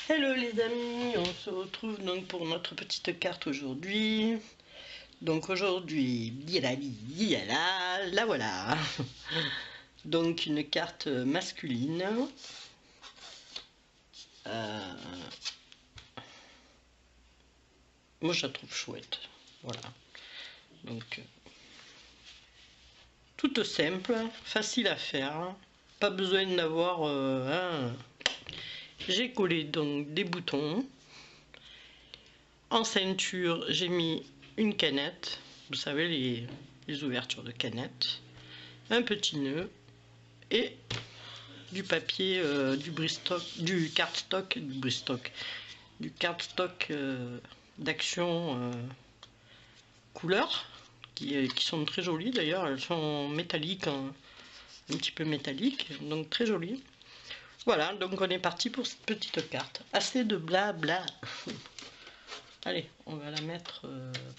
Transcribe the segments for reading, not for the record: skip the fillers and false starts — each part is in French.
Hello les amis, on se retrouve donc pour notre petite carte aujourd'hui. Donc aujourd'hui, la voilà. Donc une carte masculine. Moi je la trouve chouette. Voilà. Donc toute simple, facile à faire. Pas besoin d'avoir J'ai collé donc des boutons. En ceinture, j'ai mis une canette. Vous savez, les ouvertures de canettes. Un petit nœud. Et du papier, du cardstock, d'action couleur, qui sont très jolies d'ailleurs. Elles sont métalliques, un petit peu métalliques, donc très jolies. Voilà, donc on est parti pour cette petite carte. Assez de blabla. Allez, on va la mettre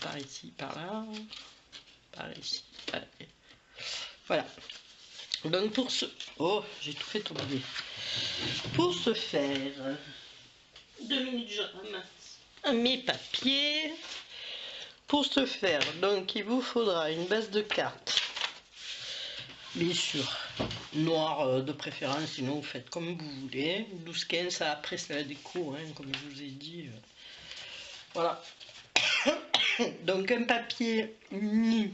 par ici, par là, par ici. Allez. Voilà. Donc pour ce... Oh, j'ai tout fait tomber. Pour ce faire, 2 minutes, je ramasse mes papiers. Pour ce faire, donc il vous faudra une base de cartes. Bien sûr, noir de préférence, sinon vous faites comme vous voulez. 12-15, ça après c'est la déco, hein, comme je vous ai dit. Voilà. Donc un papier uni.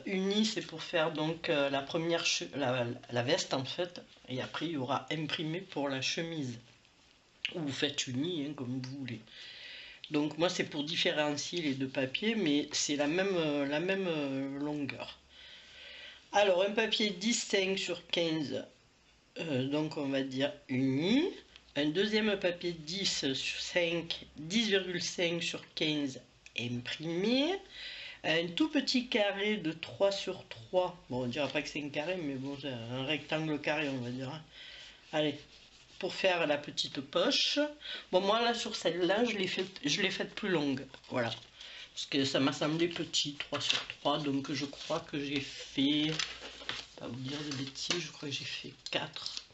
Uni, c'est pour faire donc la première la veste en fait, et après il y aura imprimé pour la chemise. Ou vous faites uni, hein, comme vous voulez. Donc moi c'est pour différencier les deux papiers, mais c'est la même longueur. Alors un papier 10,5 sur 15, donc on va dire uni. Un deuxième papier 10,5 sur 15 imprimé. Un tout petit carré de 3 sur 3. Bon, on dira pas que c'est un carré, mais bon, c'est un rectangle carré, on va dire. Allez, pour faire la petite poche. Bon, moi, là, sur celle-là, je l'ai faite plus longue. Voilà. Parce que ça m'a semblé petit, 3 sur 3. Donc, je crois que j'ai fait... Pas vous dire de bêtises, je crois que j'ai fait 4.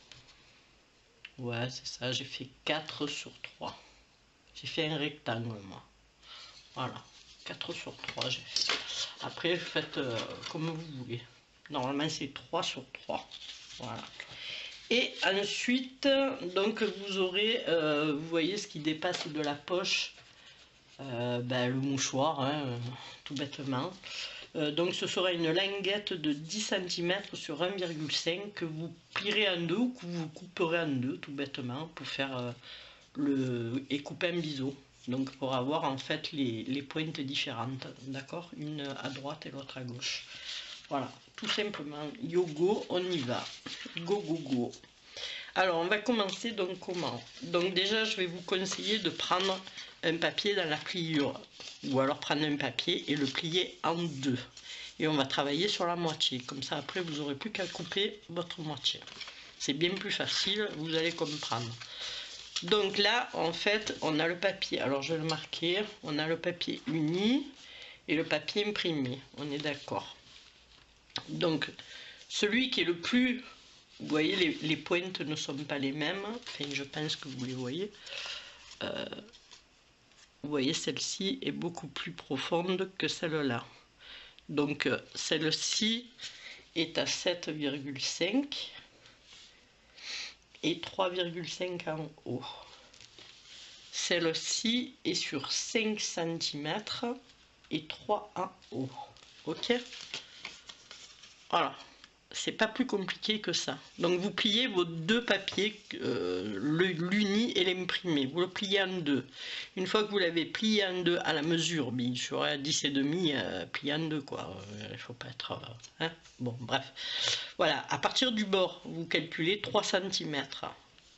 Ouais, c'est ça, j'ai fait 4 sur 3. J'ai fait un rectangle, moi. Voilà. 4 sur 3 j'ai fait. Après faites comme vous voulez. Normalement c'est 3 sur 3. Voilà. Et ensuite, donc vous aurez, vous voyez ce qui dépasse de la poche, le mouchoir, hein, tout bêtement. Donc ce sera une languette de 10 cm sur 1,5 que vous plierez en deux ou que vous couperez en deux, tout bêtement, pour faire et couper un biseau. Donc pour avoir en fait les pointes différentes, d'accord, une à droite et l'autre à gauche. Voilà, tout simplement. Yogo, on y va. Go go go. Alors on va commencer donc comment? Donc déjà je vais vous conseiller de prendre un papier dans la pliure, ou alors prendre un papier et le plier en deux. Et on va travailler sur la moitié, comme ça après vous n'aurez plus qu'à couper votre moitié. C'est bien plus facile, vous allez comprendre. Donc là, en fait, on a le papier. Alors, je vais le marquer. On a le papier uni et le papier imprimé. On est d'accord. Donc, celui qui est le plus... Vous voyez, les pointes ne sont pas les mêmes. Enfin, je pense que vous les voyez. Vous voyez, celle-ci est beaucoup plus profonde que celle-là. Donc, celle-ci est à 7,5 et 3,5 en haut. Celle-ci est sur 5 cm et 3 en haut. Ok? Voilà. C'est pas plus compliqué que ça. Donc vous pliez vos deux papiers, l'uni et l'imprimé. Vous le pliez en deux. Une fois que vous l'avez plié en deux à la mesure, bien sûr, à 10,5, plié en deux, quoi. Il faut pas être... hein? Bon, bref. Voilà. À partir du bord, vous calculez 3 cm.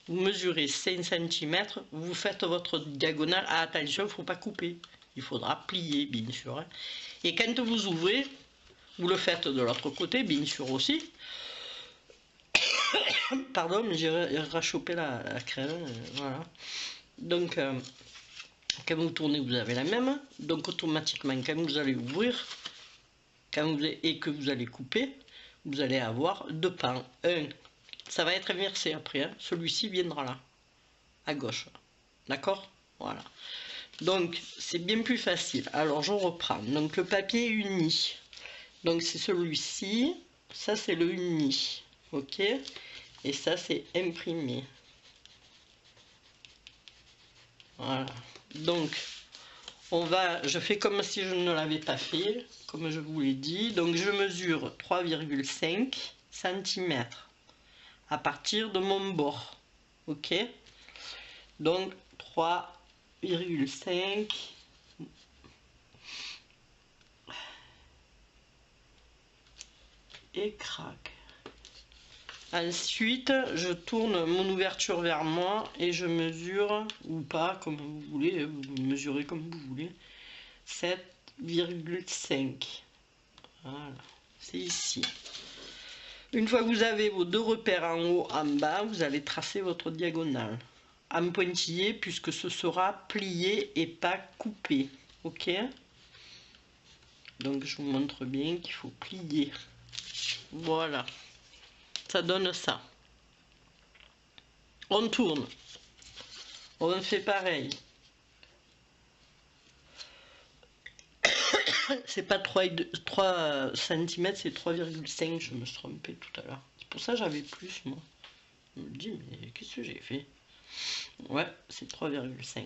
Vous mesurez 5 cm, vous faites votre diagonale. Ah, attention, il ne faut pas couper. Il faudra plier, bien sûr. Hein. Et quand vous ouvrez, vous le faites de l'autre côté, bien sûr aussi. Pardon, mais j'ai rachopé la crème. Voilà. Donc, quand vous tournez, vous avez la même. Donc, automatiquement, quand vous allez ouvrir et que vous allez couper, vous allez avoir deux pans. Un, ça va être inversé après. Hein. Celui-ci viendra là. à gauche. D'accord? Voilà. Donc, c'est bien plus facile. Alors, je reprends. Donc, le papier uni. Donc, c'est celui-ci. Ça, c'est le uni. Ok? Et ça, c'est imprimé. Voilà. Donc, je fais comme si je ne l'avais pas fait, comme je vous l'ai dit. Donc, je mesure 3,5 cm à partir de mon bord. Ok? Donc, 3,5 et crac. Ensuite, je tourne mon ouverture vers moi et je mesure, ou pas, comme vous voulez, vous mesurez comme vous voulez, 7,5. Voilà, c'est ici. Une fois que vous avez vos deux repères en haut, en bas, vous allez tracer votre diagonale. En pointillé, puisque ce sera plié et pas coupé. Ok? Donc je vous montre bien qu'il faut plier. Voilà. Ça donne ça. On tourne. On fait pareil. C'est pas 3 cm, c'est 3,5. Je me suis trompé tout à l'heure. C'est pour ça que j'avais plus, moi. Je me dis, mais qu'est-ce que j'ai fait? Ouais, c'est 3,5.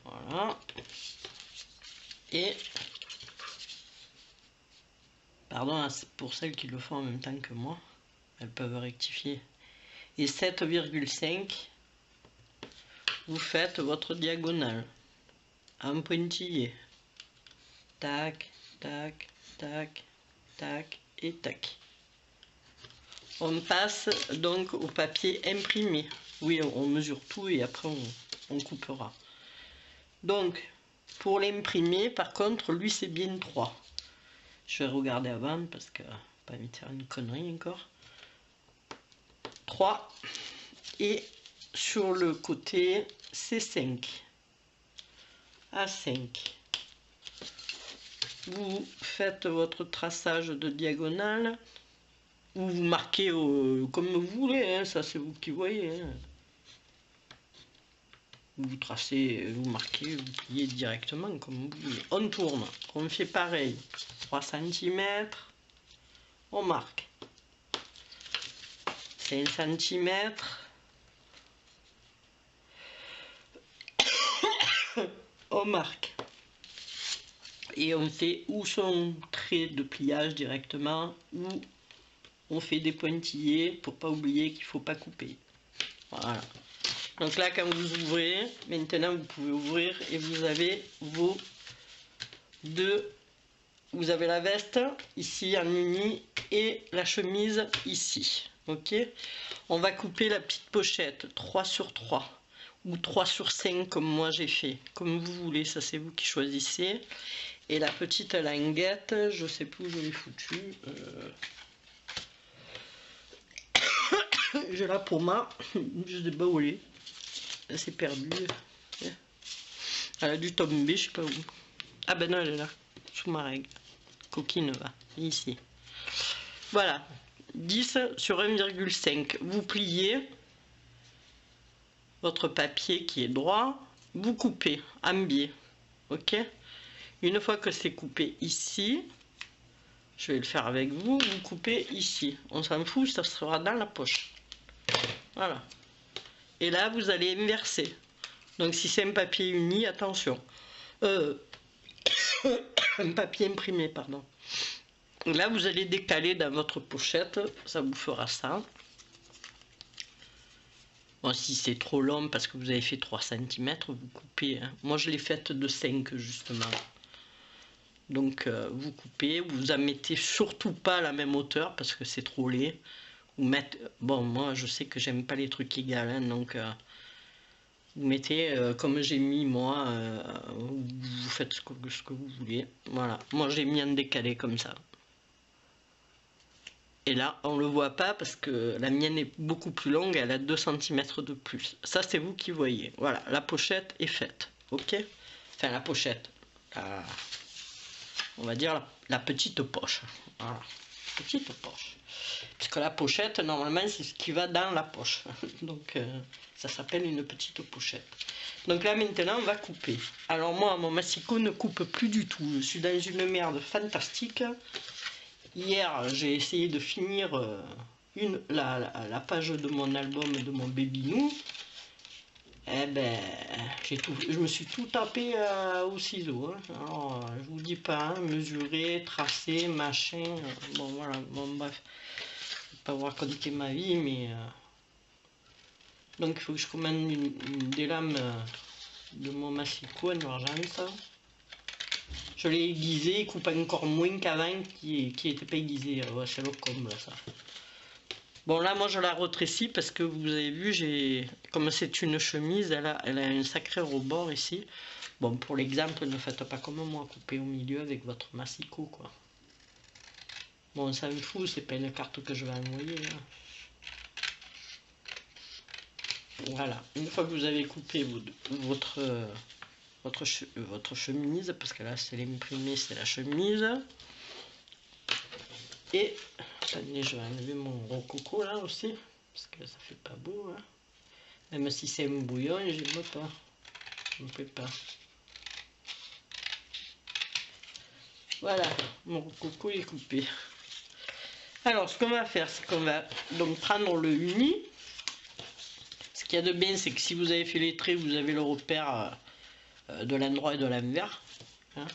Voilà. Et... Pardon, pour celles qui le font en même temps que moi. Elles peuvent rectifier. Et 7,5, vous faites votre diagonale. En pointillé. Tac, tac, tac, tac et tac. On passe donc au papier imprimé. Oui, on mesure tout et après on coupera. Donc, pour l'imprimer, par contre, lui c'est bien 3. Je vais regarder avant parce que pas me faire une connerie encore. 3. Et sur le côté, c'est 5. À 5. Vous faites votre traçage de diagonale. Ou vous marquez comme vous voulez, hein, ça c'est vous qui voyez. Hein. Vous tracez, vous marquez, vous pliez directement comme vous voulez. On tourne, on fait pareil. 3 cm, on marque. 5 cm, on marque. Et on fait ou son trait de pliage directement, ou on fait des pointillés pour pas oublier qu'il faut pas couper. Voilà. Donc là, quand vous ouvrez, maintenant vous pouvez ouvrir et vous avez vos deux. Vous avez la veste ici en uni et la chemise ici. Ok. On va couper la petite pochette 3 sur 3 ou 3 sur 5 comme moi j'ai fait. Comme vous voulez, ça c'est vous qui choisissez. Et la petite languette, je sais plus où je l'ai foutue. J'ai la pour moi, je sais pas où elle est. Elle s'est perdue. Elle a dû tomber, je sais pas où. Ah ben non, elle est là, sous ma règle. Coquine va, ici. Voilà, 10 sur 1,5. Vous pliez votre papier qui est droit, vous coupez en biais. Ok? Une fois que c'est coupé ici, je vais le faire avec vous, vous coupez ici. On s'en fout, ça sera dans la poche. Voilà. Et là, vous allez inverser. Donc si c'est un papier uni, attention. Un papier imprimé, pardon. Là, vous allez décaler dans votre pochette, ça vous fera ça. Bon, si c'est trop long parce que vous avez fait 3 cm, vous coupez. Hein. Moi, je l'ai faite de 5 justement. Donc, vous coupez, vous en mettez surtout pas à la même hauteur parce que c'est trop laid. Vous mettez, bon, moi, je sais que j'aime pas les trucs égaux, hein, donc vous mettez comme j'ai mis moi, vous faites ce que vous voulez. Voilà, moi j'ai mis en décalé comme ça. Et là, on le voit pas parce que la mienne est beaucoup plus longue, elle a 2 cm de plus. Ça, c'est vous qui voyez. Voilà, la pochette est faite. Ok? Enfin, la pochette. On va dire la petite poche. Voilà. petite poche. Parce que la pochette, normalement, c'est ce qui va dans la poche. Donc, ça s'appelle une petite pochette. Donc là, maintenant, on va couper. Alors moi, mon massicot ne coupe plus du tout. Je suis dans une merde fantastique. Hier, j'ai essayé de finir la page de mon album de mon Baby-Nou. Eh ben, je me suis tout tapé au ciseau. Hein. Alors, je vous dis pas, hein, mesurer, tracer, machin. Bon, voilà, bon, bref. Je vais pas vous raconter ma vie, mais... Donc, il faut que je commande des lames de mon massicot en urgence. Je l'ai aiguisé, il coupe encore moins qu'avant, qui n'était pas aiguisé. Ouais, c'est le comble, ça. Bon, là, moi, je la rétrécis parce que vous avez vu, comme c'est une chemise, elle a un sacré rebord ici. Bon, pour l'exemple, ne faites pas comme moi, coupez au milieu avec votre massicot, quoi. Bon, ça me fout, c'est pas une carte que je vais envoyer. Hein. Voilà, une fois que vous avez coupé votre chemise, parce que là, c'est l'imprimé, c'est la chemise. Et, attendez, je vais enlever mon rococo là aussi, parce que ça fait pas beau, hein. Même si c'est un bouillon, j'aime pas, je ne fais pas. Voilà, mon rococo est coupé. Alors, ce qu'on va faire, c'est qu'on va donc prendre le uni. Ce qu'il y a de bien, c'est que si vous avez fait les traits, vous avez le repère de l'endroit et de l'envers. Hein.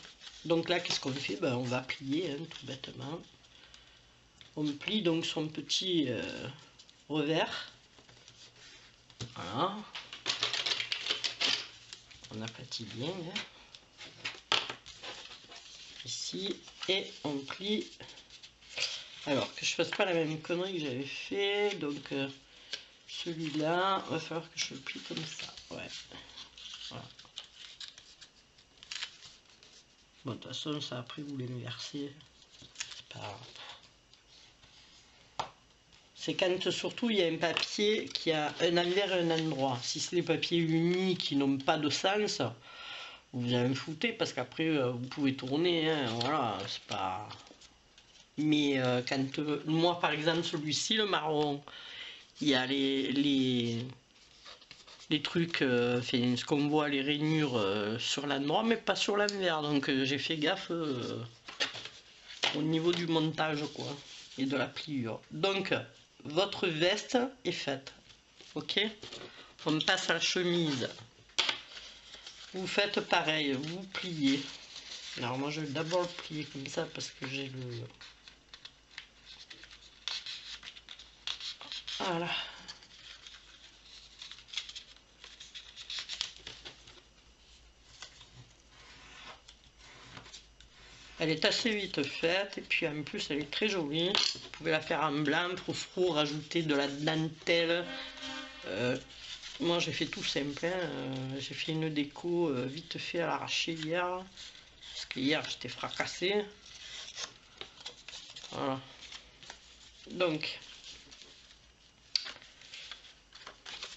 Donc là, qu'est-ce qu'on fait? Ben, on va plier, hein, tout bêtement. On plie donc son petit revers. Voilà. On aplatit bien. Hein. Ici. Et on plie. Alors, que je fasse pas la même connerie que j'avais fait. Donc, celui-là, il va falloir que je le plie comme ça. Ouais. Voilà. Bon, de toute façon, ça après vous l'inversez. C'est pas grave. C'est quand surtout il y a un papier qui a un envers et un endroit. Si c'est des papiers unis qui n'ont pas de sens, vous allez me foutre parce qu'après vous pouvez tourner. Hein, voilà, c'est pas. Mais quand moi par exemple celui-ci, le marron, il y a les trucs, ce qu'on voit, les rainures sur l'endroit, mais pas sur l'envers. Donc j'ai fait gaffe au niveau du montage quoi et de la pliure. Donc votre veste est faite, ok. On passe à la chemise. Vous faites pareil, vous pliez. Alors moi je vais d'abord le plier comme ça parce que j'ai le... Voilà. Elle est assez vite faite et puis en plus elle est très jolie. Vous pouvez la faire en blanc, froufrou, rajouter de la dentelle. Moi j'ai fait tout simple, hein. J'ai fait une déco vite fait à l'arraché hier. Parce que hier j'étais fracassé. Voilà. Donc,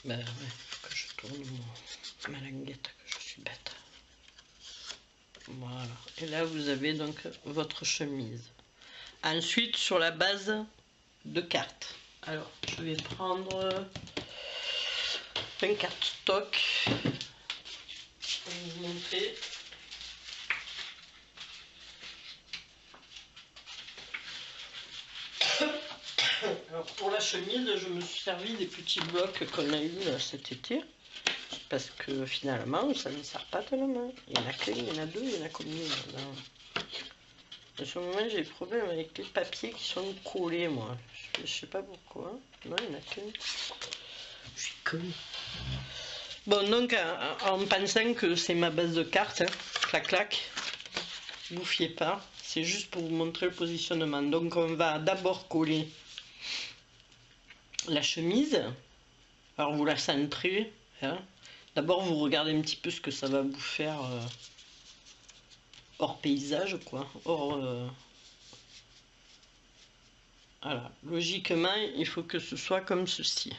ben ouais, faut que je tourne ma languette, que je suis bête. Voilà, et là vous avez donc votre chemise. Ensuite sur la base de cartes, alors je vais prendre une carte stock pour vous montrer. Alors pour la chemise, je me suis servi des petits blocs qu'on a eu là, cet été. Parce que finalement, ça ne sert pas tellement. Il y en a qu'un, il y en a deux, il y en a combien maintenant? En ce moment, j'ai des problèmes avec les papiers qui sont collés, moi. Je sais pas pourquoi. Non, il y en a qu'un. Je suis con. Bon, donc, en pensant que c'est ma base de cartes, hein, clac clac, vous fiez pas. C'est juste pour vous montrer le positionnement. Donc, on va d'abord coller la chemise. Alors, vous la centrez, hein. D'abord, vous regardez un petit peu ce que ça va vous faire hors paysage, quoi. Voilà. Logiquement, il faut que ce soit comme ceci.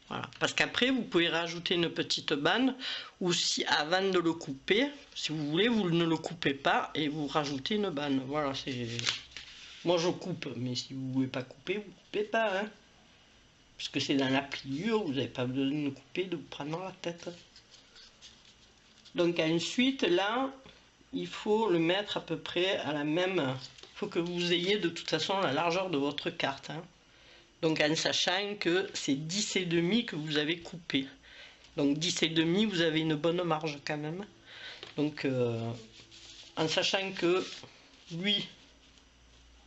Voilà. Parce qu'après, vous pouvez rajouter une petite bande, ou si avant de le couper, si vous voulez, vous ne le coupez pas et vous rajoutez une bande. Voilà, c'est... Moi je coupe, mais si vous ne voulez pas couper, vous ne coupez pas. Hein. Parce que c'est dans la pliure, vous n'avez pas besoin de couper, de vous prendre dans la tête. Donc ensuite, là, il faut le mettre à peu près à la même... Il faut que vous ayez de toute façon la largeur de votre carte. Hein. Donc en sachant que c'est 10,5 que vous avez coupé. Donc 10,5, vous avez une bonne marge quand même. Donc en sachant que lui,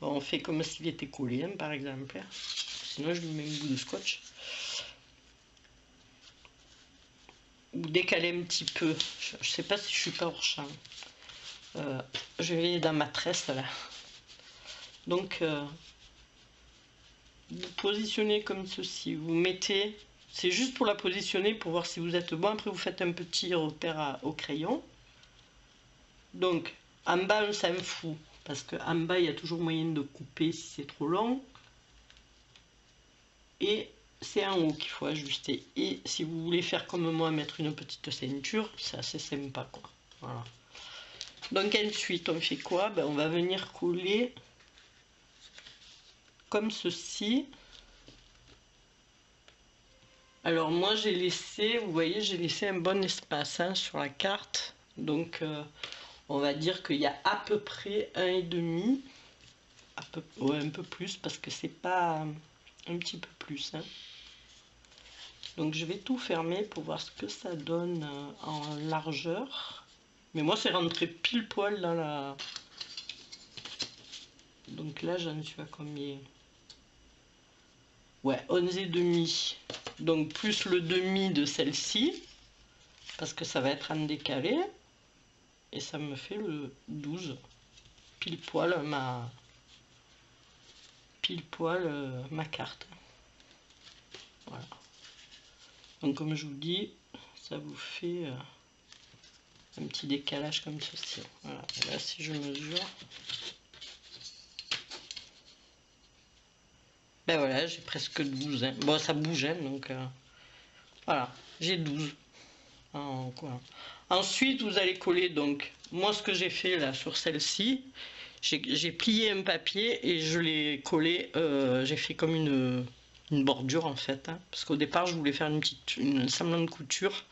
on fait comme s'il était collé, hein, par exemple. Sinon je lui mets un bout de scotch. Ou décaler un petit peu. Je ne sais pas si je suis pas hors champ. Je vais dans ma tresse là. Donc vous positionnez comme ceci. Vous mettez, c'est juste pour la positionner pour voir si vous êtes bon. Après vous faites un petit repère au crayon. Donc en bas on s'en fout parce qu'en bas il y a toujours moyen de couper si c'est trop long. Et c'est en haut qu'il faut ajuster. Et si vous voulez faire comme moi, mettre une petite ceinture, c'est assez sympa quoi. Voilà. Donc ensuite on fait quoi? Ben, on va venir coller comme ceci. Alors moi j'ai laissé, vous voyez, j'ai laissé un bon espace hein, sur la carte. Donc on va dire qu'il y a à peu près 1,5. Ouais, un peu plus parce que c'est pas un petit peu plus. Hein. Donc je vais tout fermer pour voir ce que ça donne en largeur. Mais moi c'est rentré pile poil dans la... Donc là j'en suis à combien? Ouais, 11,5. Donc plus le demi de celle-ci. Parce que ça va être en décalé. Et ça me fait le 12. Pile poil ma... Pile poil ma carte. Voilà. Donc comme je vous dis, ça vous fait un petit décalage comme ceci. Voilà. Et là si je mesure, ben voilà, j'ai presque 12. Hein. Bon ça bouge, hein, donc voilà, j'ai 12. Quoi. Ensuite vous allez coller, donc moi ce que j'ai fait là sur celle-ci, j'ai plié un papier et je l'ai collé, j'ai fait comme une bordure en fait, hein, parce qu'au départ je voulais faire une semblant de couture.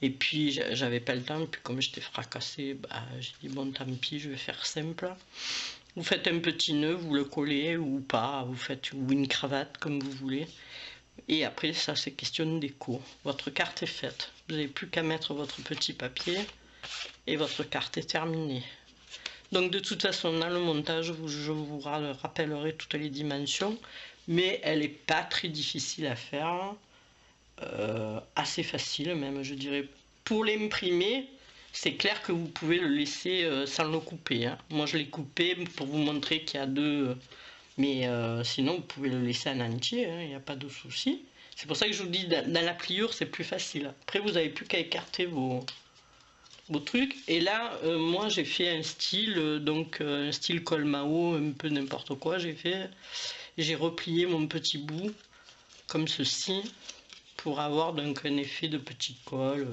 Et puis j'avais pas le temps, puis comme j'étais fracassée, bah, j'ai dit bon tant pis, je vais faire simple. Vous faites un petit nœud, vous le collez ou pas, vous faites ou une cravate comme vous voulez. Et après ça c'est question de déco. Votre carte est faite. Vous n'avez plus qu'à mettre votre petit papier et votre carte est terminée. Donc de toute façon dans le montage je vous rappellerai toutes les dimensions, mais elle n'est pas très difficile à faire. Assez facile même je dirais. Pour l'imprimer c'est clair que vous pouvez le laisser sans le couper hein. Moi je l'ai coupé pour vous montrer qu'il y a deux, mais sinon vous pouvez le laisser en entier, il n'y a pas de souci. C'est pour ça que je vous dis dans la pliure c'est plus facile. Après vous n'avez plus qu'à écarter vos trucs. Et là moi j'ai fait un style, donc un style col Mao, un peu n'importe quoi j'ai fait. J'ai replié mon petit bout comme ceci pour avoir donc un effet de petit col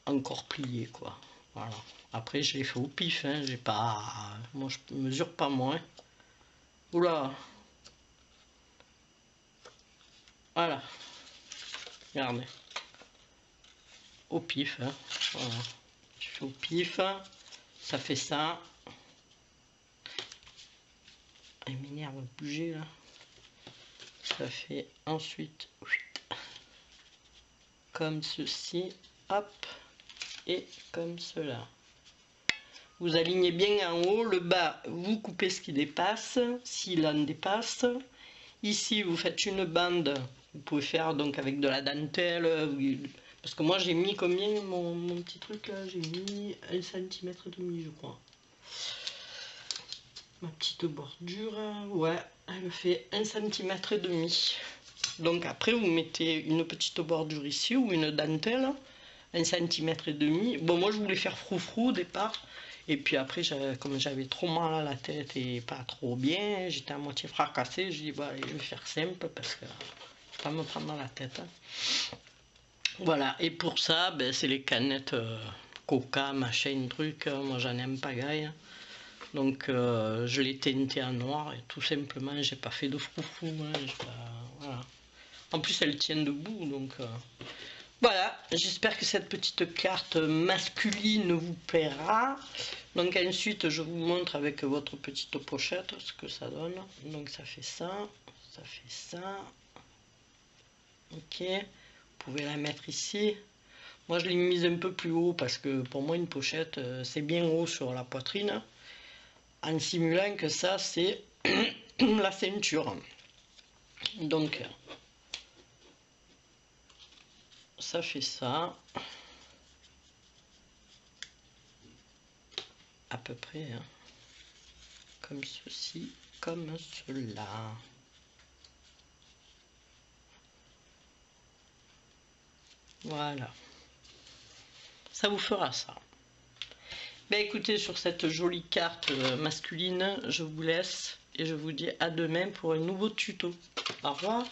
encore plié quoi. Voilà. Après je l'ai fait au pif, hein. J'ai pas, moi je mesure pas moins. Oula. Voilà. Regardez. Au pif, hein. Voilà. Je fais au pif, ça fait ça. Il m'énerve de bouger là. Ça fait ensuite comme ceci, hop, et comme cela. Vous alignez bien en haut, le bas, vous coupez ce qui dépasse, s'il en dépasse. Ici, vous faites une bande, vous pouvez faire donc avec de la dentelle, parce que moi j'ai mis combien mon petit truc là, j'ai mis 1,5 cm je crois. Ma petite bordure, ouais, elle fait 1,5 cm. Donc après vous mettez une petite bordure ici ou une dentelle, 1,5 cm. Bon moi je voulais faire froufrou au départ. Et puis après, comme j'avais trop mal à la tête et pas trop bien, j'étais à moitié fracassé, je dis bah allez, je vais faire simple parce que je vais pas me prendre dans la tête. Hein. Voilà, et pour ça, ben, c'est les canettes Coca, machin, truc, moi j'en aime pas gaille. Donc je l'ai teinté en noir et tout simplement j'ai pas fait de froufrou, hein, voilà. En plus elle tient debout, donc voilà, j'espère que cette petite carte masculine vous plaira. Donc ensuite je vous montre avec votre petite pochette ce que ça donne. Donc ça fait ça fait ça. Ok, vous pouvez la mettre ici. Moi je l'ai mise un peu plus haut parce que pour moi une pochette c'est bien haut sur la poitrine, en simulant que ça c'est la ceinture. Donc ça fait ça à peu près, hein, comme ceci, comme cela. Voilà, ça vous fera ça. Ben écoutez, sur cette jolie carte masculine, je vous laisse et je vous dis à demain pour un nouveau tuto. Au revoir.